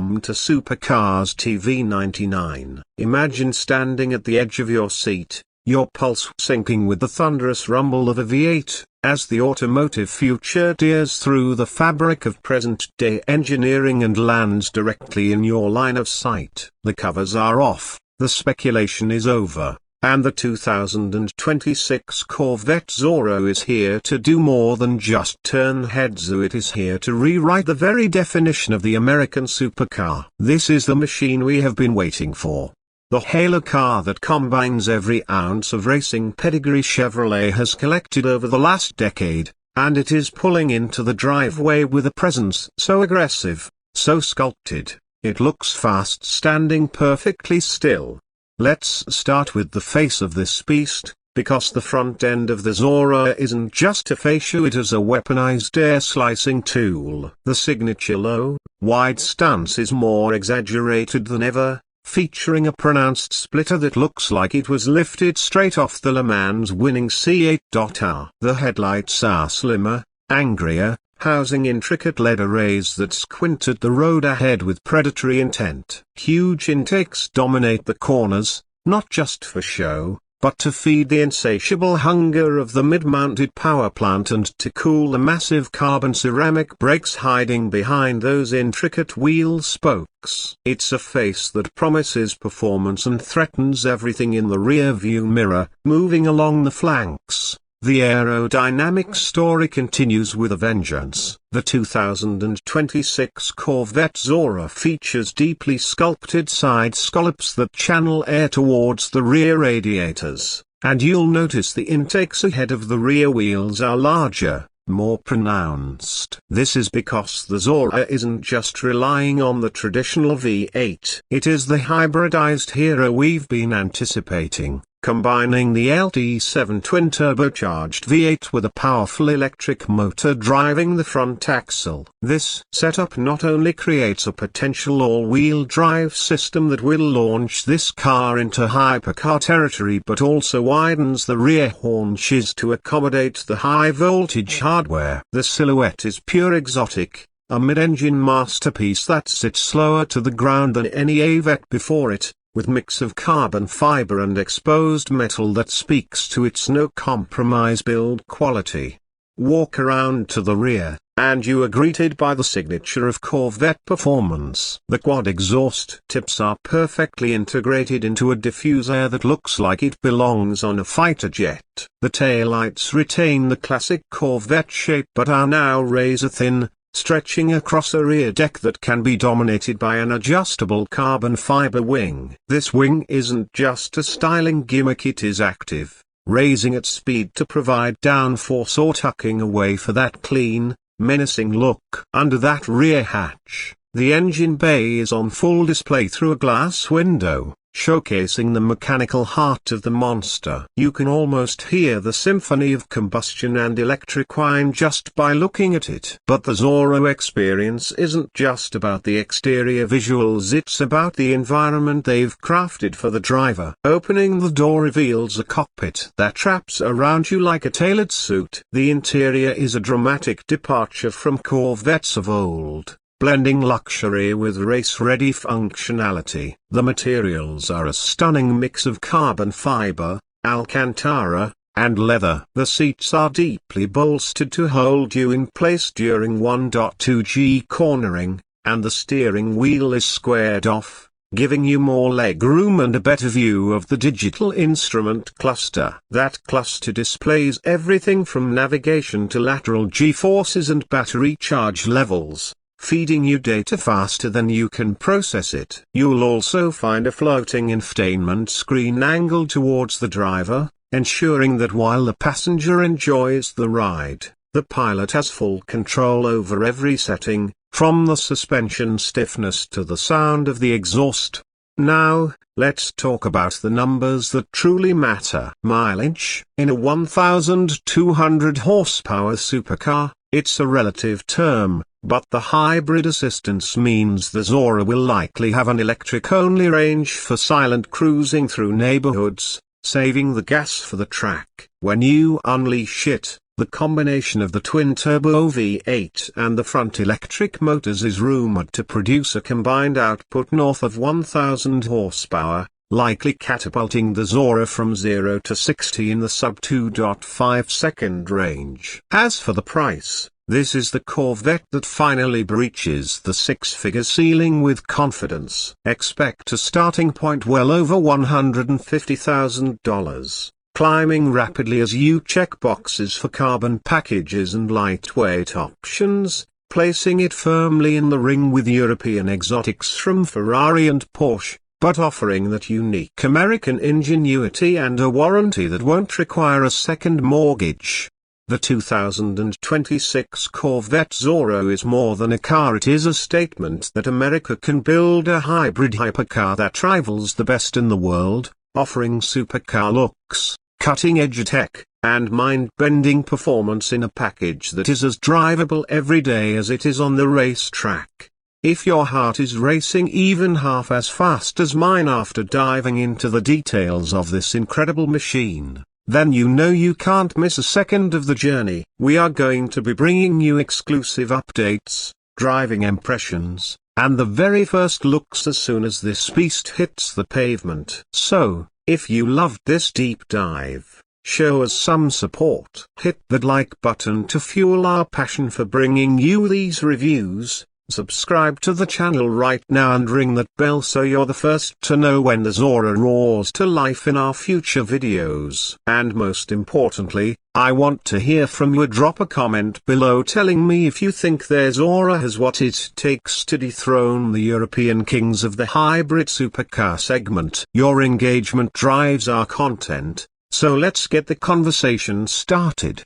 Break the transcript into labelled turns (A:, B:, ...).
A: Welcome to Supercars TV 99. Imagine standing at the edge of your seat, your pulse syncing with the thunderous rumble of a V8, as the automotive future tears through the fabric of present-day engineering and lands directly in your line of sight. The covers are off, the speculation is over, and the 2026 Corvette Zora is here to do more than just turn heads. It is here to rewrite the very definition of the American supercar. This is the machine we have been waiting for. The halo car that combines every ounce of racing pedigree Chevrolet has collected over the last decade, and it is pulling into the driveway with a presence so aggressive, so sculpted, it looks fast, standing perfectly still. Let's start with the face of this beast, because the front end of the Zora isn't just a fascia, it is a weaponized air-slicing tool. The signature low, wide stance is more exaggerated than ever, featuring a pronounced splitter that looks like it was lifted straight off the Le Mans winning C8.R. The headlights are slimmer, angrier, housing intricate LED arrays that squint at the road ahead with predatory intent. Huge intakes dominate the corners, not just for show, but to feed the insatiable hunger of the mid-mounted power plant and to cool the massive carbon ceramic brakes hiding behind those intricate wheel spokes. It's a face that promises performance and threatens everything in the rear-view mirror. Moving along the flanks, the aerodynamics story continues with a vengeance. The 2026 Corvette Zora features deeply sculpted side scallops that channel air towards the rear radiators, and you'll notice the intakes ahead of the rear wheels are larger, more pronounced. This is because the Zora isn't just relying on the traditional V8. It is the hybridized hero we've been anticipating, combining the LT7 twin-turbocharged V8 with a powerful electric motor driving the front axle. This setup not only creates a potential all-wheel drive system that will launch this car into hypercar territory, but also widens the rear haunches to accommodate the high-voltage hardware. The silhouette is pure exotic, a mid-engine masterpiece that sits slower to the ground than any Avette before it, with mix of carbon fiber and exposed metal that speaks to its no-compromise build quality. Walk around to the rear, and you are greeted by the signature of Corvette performance. The quad exhaust tips are perfectly integrated into a diffuser that looks like it belongs on a fighter jet. The taillights retain the classic Corvette shape but are now razor-thin, stretching across a rear deck that can be dominated by an adjustable carbon fiber wing. This wing isn't just a styling gimmick, it is active, raising at speed to provide downforce or tucking away for that clean, menacing look. Under that rear hatch, the engine bay is on full display through a glass window, showcasing the mechanical heart of the monster. You can almost hear the symphony of combustion and electric wine just by looking at it. But the Zora experience isn't just about the exterior visuals, it's about the environment they've crafted for the driver. Opening the door reveals a cockpit that wraps around you like a tailored suit. The interior is a dramatic departure from Corvettes of old, blending luxury with race-ready functionality. The materials are a stunning mix of carbon fiber, Alcantara, and leather. The seats are deeply bolstered to hold you in place during 1.2G cornering, and the steering wheel is squared off, giving you more legroom and a better view of the digital instrument cluster. That cluster displays everything from navigation to lateral G-forces and battery charge levels, feeding you data faster than you can process it. You'll also find a floating infotainment screen angled towards the driver, ensuring that while the passenger enjoys the ride, the pilot has full control over every setting, from the suspension stiffness to the sound of the exhaust. Now, let's talk about the numbers that truly matter. Mileage. In a 1,200 horsepower supercar, it's a relative term, but the hybrid assistance means the Zora will likely have an electric-only range for silent cruising through neighborhoods, saving the gas for the track. When you unleash it, The combination of the twin-turbo V8 and the front electric motors is rumored to produce a combined output north of 1,000 horsepower, likely catapulting the Zora from 0 to 60 in the sub-2.5 second range. As for the price, this is the Corvette that finally breaches the six-figure ceiling with confidence. Expect a starting point well over $150,000. Climbing rapidly as you check boxes for carbon packages and lightweight options, placing it firmly in the ring with European exotics from Ferrari and Porsche, but offering that unique American ingenuity and a warranty that won't require a second mortgage. The 2026 Corvette Zora is more than a car, it is a statement that America can build a hybrid hypercar that rivals the best in the world, offering supercar looks, cutting-edge tech, and mind-bending performance in a package that is as drivable every day as it is on the racetrack. If your heart is racing even half as fast as mine after diving into the details of this incredible machine, then you know you can't miss a second of the journey. We are going to be bringing you exclusive updates, driving impressions, and the very first looks as soon as this beast hits the pavement. So, if you loved this deep dive, show us some support. Hit that like button to fuel our passion for bringing you these reviews, subscribe to the channel right now and ring that bell so you're the first to know when the Zora roars to life in our future videos. And most importantly, I want to hear from you. Drop a comment below telling me if you think their Zora has what it takes to dethrone the European kings of the hybrid supercar segment. Your engagement drives our content, so let's get the conversation started.